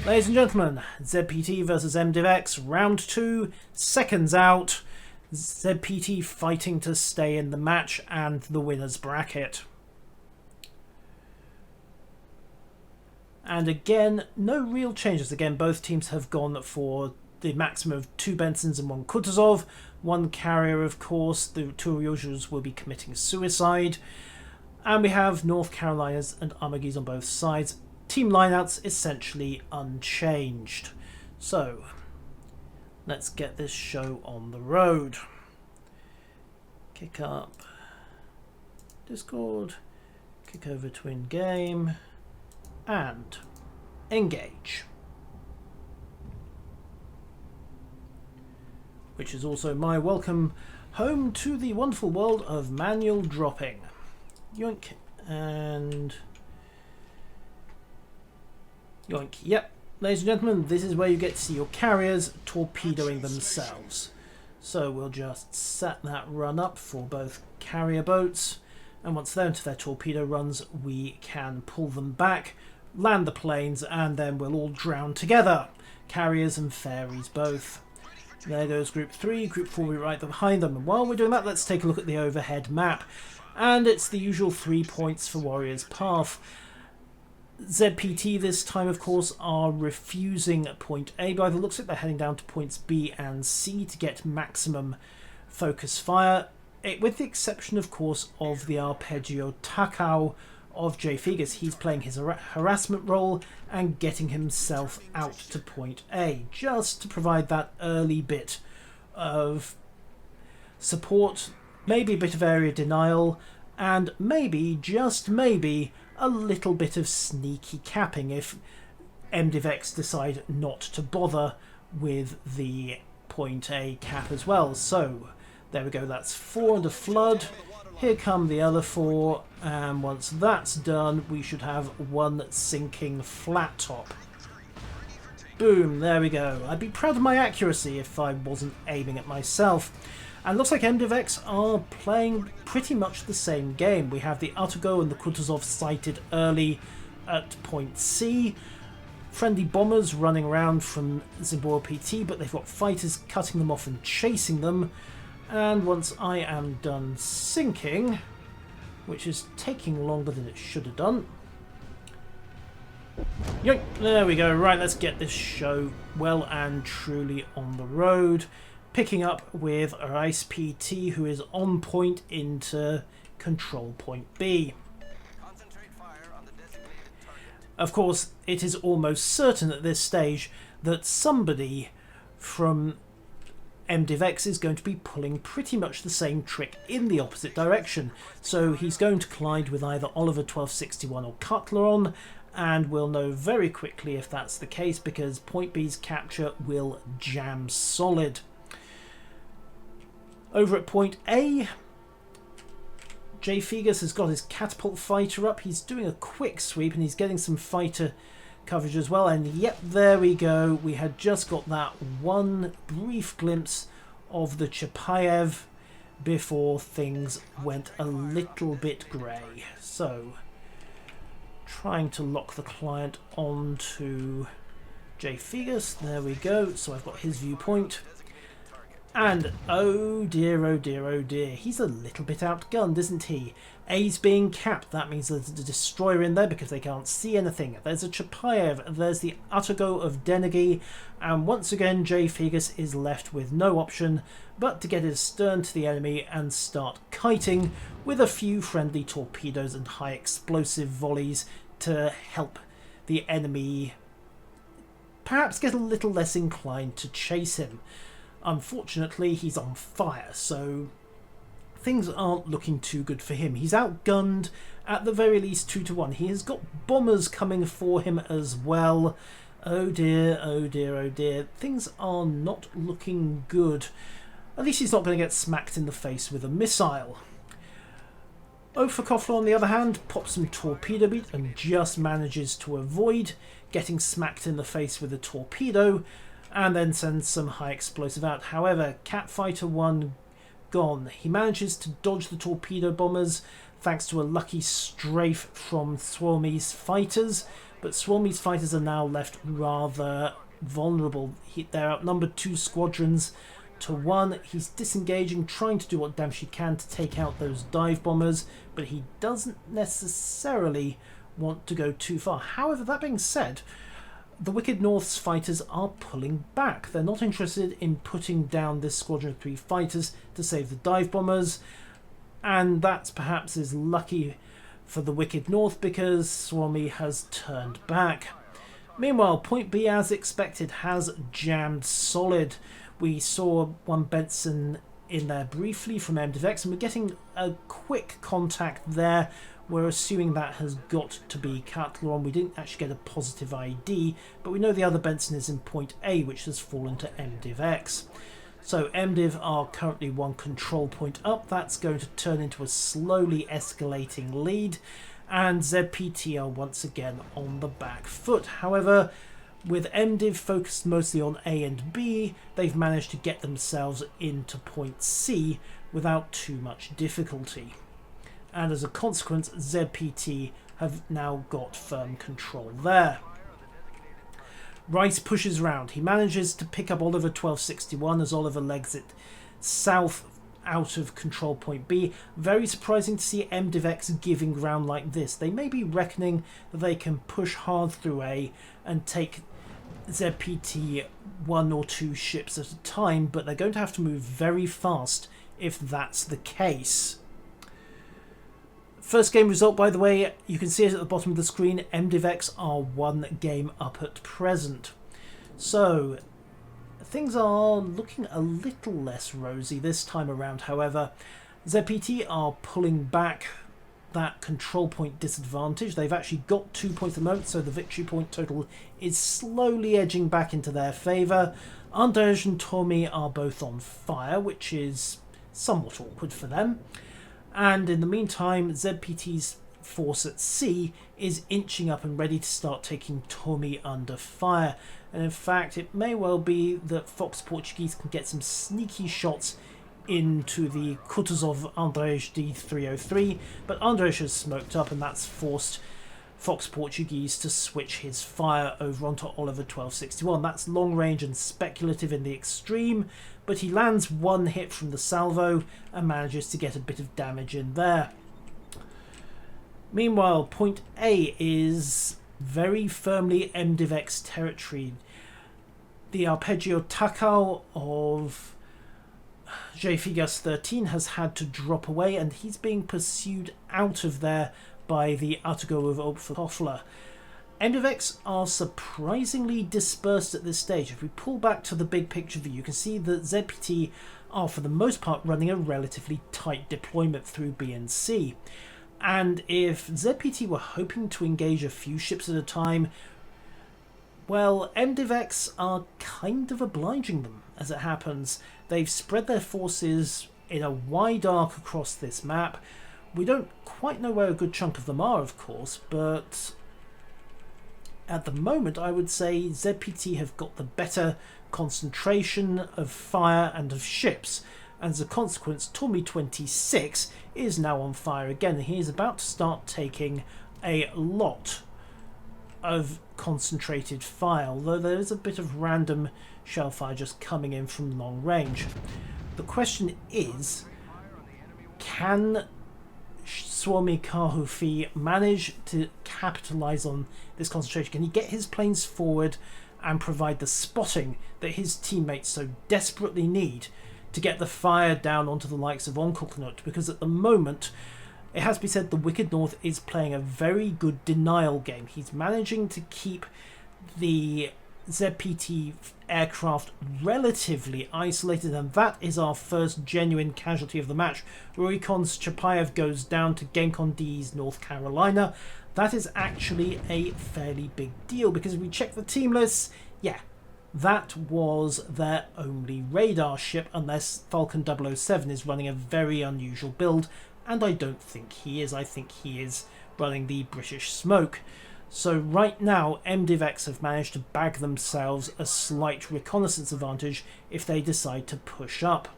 Ladies and gentlemen, ZPT versus MDIV-X, round 2, seconds out. ZPT fighting to stay in the match and the winner's bracket. And again, no real changes. Again, both teams have gone for the maximum of 2 Bensons and 1 Kutuzov. 1 carrier, of course. The 2 Ryozhus will be committing suicide. And we have North Carolinas and Armagis on both sides. Team lineouts essentially unchanged. So, let's get this show on the road. Kick up Discord, kick over to in-game, and engage. Which is also my welcome home to the wonderful world of manual dropping. Yoink and yoink. Yep, ladies and gentlemen, this is where you get to see your carriers torpedoing themselves. So we'll just set that run up for both carrier boats, and once they're into their torpedo runs, we can pull them back, land the planes, and then we'll all drown together. Carriers and fairies both. There goes Group 3, Group 4 will be right behind them. And while we're doing that, let's take a look at the overhead map. And it's the usual 3 points for Warrior's Path. ZPT this time, of course, are refusing point A. By the looks of it, they're heading down to points B and C to get maximum focus fire. With the exception, of course, of the Arpeggio Takao of Jay Figas. He's playing his harassment role and getting himself out to point A, just to provide that early bit of support, maybe a bit of area denial, and maybe, just maybe, a little bit of sneaky capping if MDIV-X decide not to bother with the point A cap as well. So there we go, that's 4 under flood. Here come the other 4, and once that's done, we should have 1 sinking flat top. Boom, there we go. I'd be proud of my accuracy if I wasn't aiming at myself. And looks like MDIV-X are playing pretty much the same game. We have the Autogo and the Kutuzov sighted early at point C. Friendly bombers running around from Zimbabwe PT, but they've got fighters cutting them off and chasing them. And once I am done sinking, which is taking longer than it should have done. Yoink, there we go. Right, let's get this show well and truly on the road. Picking up with Rice PT, who is on point into control point B. Of course, it is almost certain at this stage that somebody from MDIV-X is going to be pulling pretty much the same trick in the opposite direction. So he's going to collide with either Oliver 1261 or Cutleron, and we'll know very quickly if that's the case because point B's capture will jam solid. Over at point A, Jay Figas has got his catapult fighter up. He's doing a quick sweep and he's getting some fighter coverage as well, and yep, there we go. We had just got that one brief glimpse of the Chapayev before things went a little bit grey. So trying to lock the client onto Jay Figas. There we go. So I've got his viewpoint. And oh dear, oh dear, oh dear. He's a little bit outgunned, isn't he? A's being capped. That means there's a destroyer in there because they can't see anything. There's a Chapayev. There's the Autogo of Denegi. And once again, Jay Figas is left with no option but to get his stern to the enemy and start kiting with a few friendly torpedoes and high explosive volleys to help the enemy perhaps get a little less inclined to chase him. Unfortunately, he's on fire, so things aren't looking too good for him. He's outgunned at the very least 2-1. He has got bombers coming for him as well. Oh dear, oh dear, oh dear. Things are not looking good. At least he's not going to get smacked in the face with a missile. Ofakofla, on the other hand, pops some torpedo beat and just manages to avoid getting smacked in the face with a torpedo, and then sends some high explosive out. However, Catfighter 1 gone. He manages to dodge the torpedo bombers thanks to a lucky strafe from Swalmi's fighters, but Swarmy's fighters are now left rather vulnerable. They're outnumbered 2 squadrons to 1. He's disengaging, trying to do what damage he can to take out those dive bombers, but he doesn't necessarily want to go too far. However, that being said, the Wicked North's fighters are pulling back. They're not interested in putting down this squadron of 3 fighters to save the dive bombers, and that perhaps is lucky for the Wicked North because Swarmy has turned back. Meanwhile, Point B, as expected, has jammed solid. We saw one Benson in there briefly from MIDV-X, and we're getting a quick contact there. We're assuming that has got to be Catleron. We didn't actually get a positive ID, but we know the other Benson is in Point A, which has fallen to MIDV-X. So MDiv are currently 1 control point up. That's going to turn into a slowly escalating lead, and ZPT are once again on the back foot. However, with MDiv focused mostly on A and B, they've managed to get themselves into Point C without too much difficulty. And as a consequence, ZPT have now got firm control there. Rice pushes round. He manages to pick up Oliver 1261 as Oliver legs it south out of control point B. Very surprising to see MIDV-X giving ground like this. They may be reckoning that they can push hard through A and take ZPT 1 or 2 ships at a time, but they're going to have to move very fast if that's the case. First game result, by the way, you can see it at the bottom of the screen. MIDV-X are 1 game up at present. So things are looking a little less rosy this time around, however. ZPT are pulling back that control point disadvantage. They've actually got 2 points at the moment, so the victory point total is slowly edging back into their favour. Andrzej and Tommy are both on fire, which is somewhat awkward for them. And in the meantime, ZPT's force at C is inching up and ready to start taking Tommy under fire. And in fact, it may well be that Fox Portuguese can get some sneaky shots into the Kutuzov Andrzej D303, but Andrzej has smoked up, and that's forced Fox Portuguese to switch his fire over onto Oliver 1261. That's long range and speculative in the extreme, but he lands 1 hit from the salvo and manages to get a bit of damage in there. Meanwhile, Point A is very firmly MIDV-X territory. The Arpeggio Takao of J-Figas 13 has had to drop away, and he's being pursued out of there by the Artigo of Opferkofler. MIDV-X are surprisingly dispersed at this stage. If we pull back to the big picture view, you can see that ZPT are for the most part running a relatively tight deployment through B and C. And if ZPT were hoping to engage a few ships at a time, well, MIDV-X are kind of obliging them, as it happens. They've spread their forces in a wide arc across this map. We don't quite know where a good chunk of them are, of course, but at the moment I would say ZPT have got the better concentration of fire and of ships, and as a consequence Tommy 26 is now on fire again. He is about to start taking a lot of concentrated fire, although there is a bit of random shell fire just coming in from long range. The question is, can Swami Kahufi manage to capitalise on this concentration? Can he get his planes forward and provide the spotting that his teammates so desperately need to get the fire down onto the likes of Onkelknut? Because at the moment, it has to be said, the Wicked North is playing a very good denial game. He's managing to keep the ZPT aircraft relatively isolated, and that is our first genuine casualty of the match. Rurikon's Chapayev goes down to Gencon D's North Carolina. That is actually a fairly big deal, because if we check the team lists, yeah, that was their only radar ship, unless Falcon 007 is running a very unusual build, and I don't think he is. I think he is running the British Smoke. So right now, MIDV-X have managed to bag themselves a slight reconnaissance advantage if they decide to push up.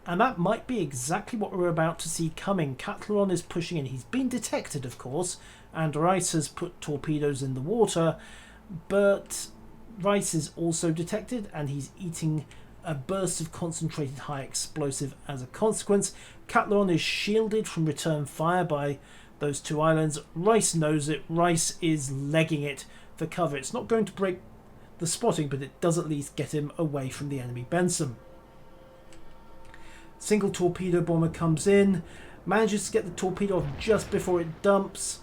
And that might be exactly what we're about to see coming. Catleron is pushing in. He's been detected, of course, and Rice has put torpedoes in the water, but Rice is also detected and he's eating a burst of concentrated high explosive as a consequence. Catleron is shielded from return fire by those two islands. Rice knows it. Rice is legging it for cover. It's not going to break the spotting, but it does at least get him away from the enemy Benson. Single torpedo bomber comes in, manages to get the torpedo off just before it dumps.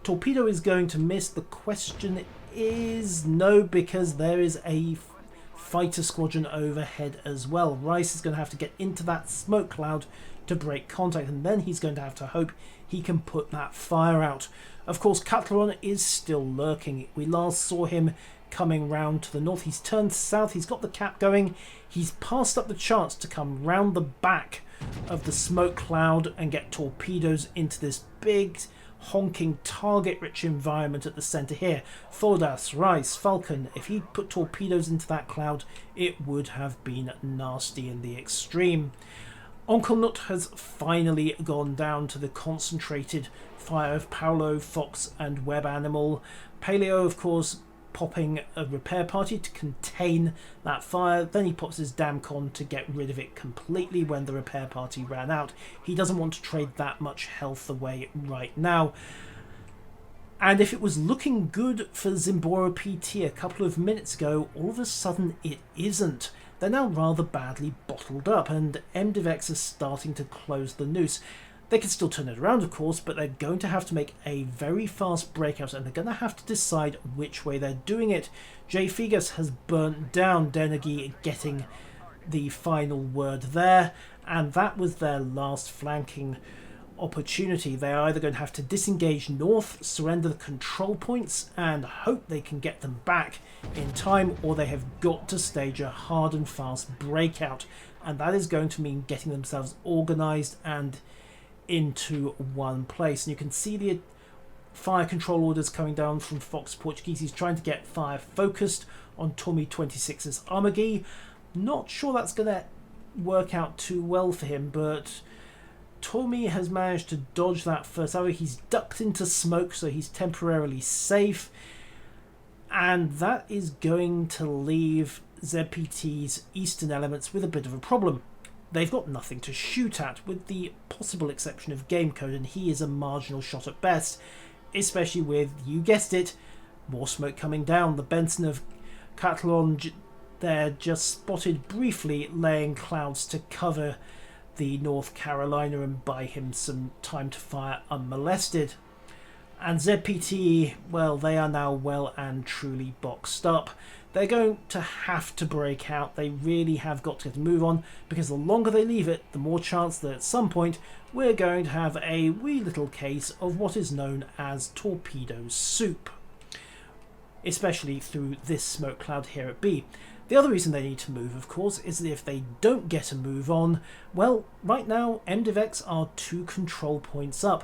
Torpedo is going to miss. The question is no, because there is a fighter squadron overhead as well. Rice is going to have to get into that smoke cloud to break contact, and then he's going to have to hope he can put that fire out. Of course, Catleron is still lurking. We last saw him coming round to the north. He's turned south. He's got the cap going. He's passed up the chance to come round the back of the smoke cloud and get torpedoes into this big honking target-rich environment at the centre here. Thordas, Rice, Falcon, if he'd put torpedoes into that cloud, it would have been nasty in the extreme. Uncle Nut has finally gone down to the concentrated fire of Paolo, Fox and Web Animal. Paleo, of course, popping a repair party to contain that fire. Then he pops his Damcon to get rid of it completely when the repair party ran out. He doesn't want to trade that much health away right now. And if it was looking good for Zimbora PT a couple of minutes ago, all of a sudden it isn't. They're now rather badly bottled up, and MDIV-X is starting to close the noose. They can still turn it around, of course, but they're going to have to make a very fast breakout, and they're going to have to decide which way they're doing it. J. Figas has burnt down Denegi, getting the final word there, and that was their last flanking opportunity. They're either going to have to disengage north, surrender the control points, and hope they can get them back in time, or they have got to stage a hard and fast breakout, and that is going to mean getting themselves organised and into one place. And you can see the fire control orders coming down from Fox Portuguese. He's trying to get fire focused on Tommy 26's Armagi. Not sure that's going to work out too well for him, but Tommy has managed to dodge that first arrow. He's ducked into smoke, so he's temporarily safe, and that is going to leave ZPT's eastern elements with a bit of a problem. They've got nothing to shoot at, with the possible exception of Gamecode, and he is a marginal shot at best, especially with, you guessed it, more smoke coming down. The Benson of Catleron there just spotted briefly, laying clouds to cover the North Carolina and buy him some time to fire unmolested. And ZPT, well, they are now well and truly boxed up. They're going to have to break out. They really have got to get a move on, because the longer they leave it, the more chance that at some point we're going to have a wee little case of what is known as torpedo soup, especially through this smoke cloud here at B. The other reason they need to move, of course, is that if they don't get a move on, well, right now MDIV-X are 2 control points up,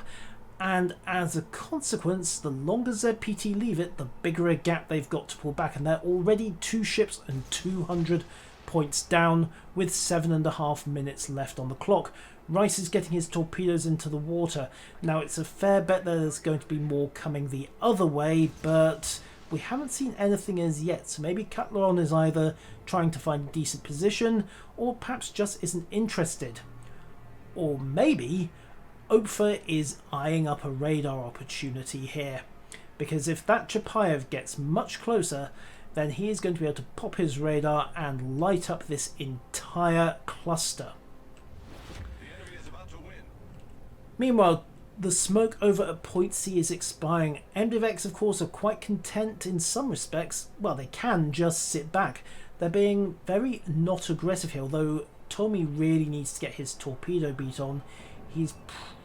and as a consequence, the longer ZPT leave it, the bigger a gap they've got to pull back, and they're already 2 ships and 200 points down with 7.5 minutes left on the clock. Rice is getting his torpedoes into the water. Now, it's a fair bet that there's going to be more coming the other way, but we haven't seen anything as yet, so maybe Catleron is either trying to find a decent position, or perhaps just isn't interested. Or maybe Opfer is eyeing up a radar opportunity here, because if that Chapayev gets much closer, then he is going to be able to pop his radar and light up this entire cluster. The enemy is about to win. Meanwhile, the smoke over at Point C is expiring. MDIV-X, of course, are quite content in some respects. Well, they can just sit back. They're being very not aggressive here, although Tommy really needs to get his torpedo beat on. He's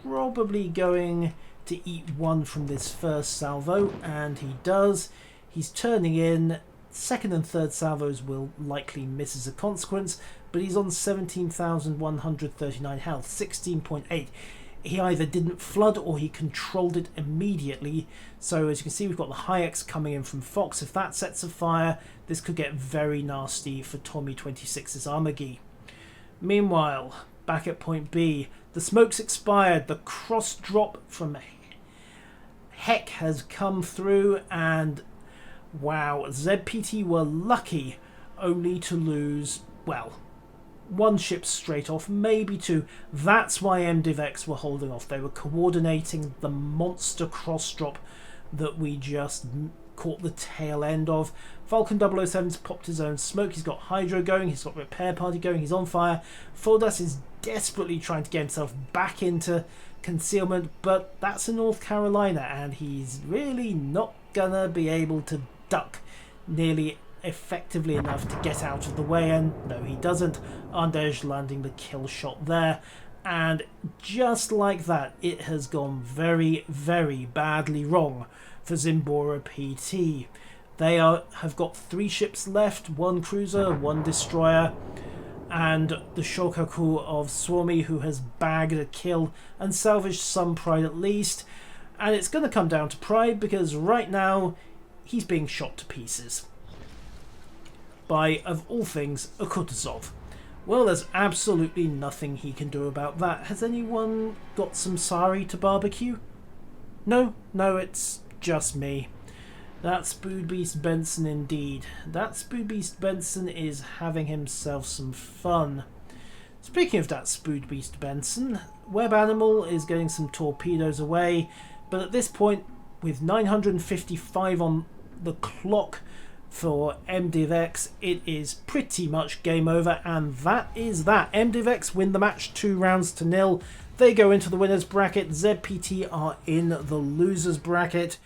probably going to eat one from this first salvo, and he does. He's turning in. Second and third salvos will likely miss as a consequence, but he's on 17,139 health, 16.8. He either didn't flood or he controlled it immediately. So as you can see, we've got the high X coming in from Fox. If that sets a fire, this could get very nasty for Tommy 26's Armagi. Meanwhile, back at point B, the smoke's expired. The cross drop from Heck has come through, and wow, ZPT were lucky only to lose, well, one ship straight off, maybe two. That's why MDIV-X were holding off. They were coordinating the monster cross drop that we just caught the tail end of. Falcon 007's popped his own smoke. He's got Hydro going. He's got Repair Party going. He's on fire. Fordas is desperately trying to get himself back into concealment, but that's in North Carolina, and he's really not gonna be able to duck nearly effectively enough to get out of the way, and no, he doesn't. Andej landing the kill shot there, and just like that, it has gone very, very badly wrong for Zimbora PT. They have got 3 ships left, 1 cruiser, 1 destroyer, and the Shokaku of Suomi, who has bagged a kill and salvaged some pride at least. And it's going to come down to pride, because right now he's being shot to pieces by, of all things, a Kutuzov. Well, there's absolutely nothing he can do about that. Has anyone got some sari to barbecue? No, it's just me. That's Spoodbeast Benson indeed. That Spoodbeast Benson is having himself some fun. Speaking of that Spoodbeast Benson, Web Animal is getting some torpedoes away, but at this point, with 955 on the clock for MDIV-X, it is pretty much game over, and that is that. MDIV-X win the match 2-0. They go into the winners bracket. ZPT are in the losers bracket.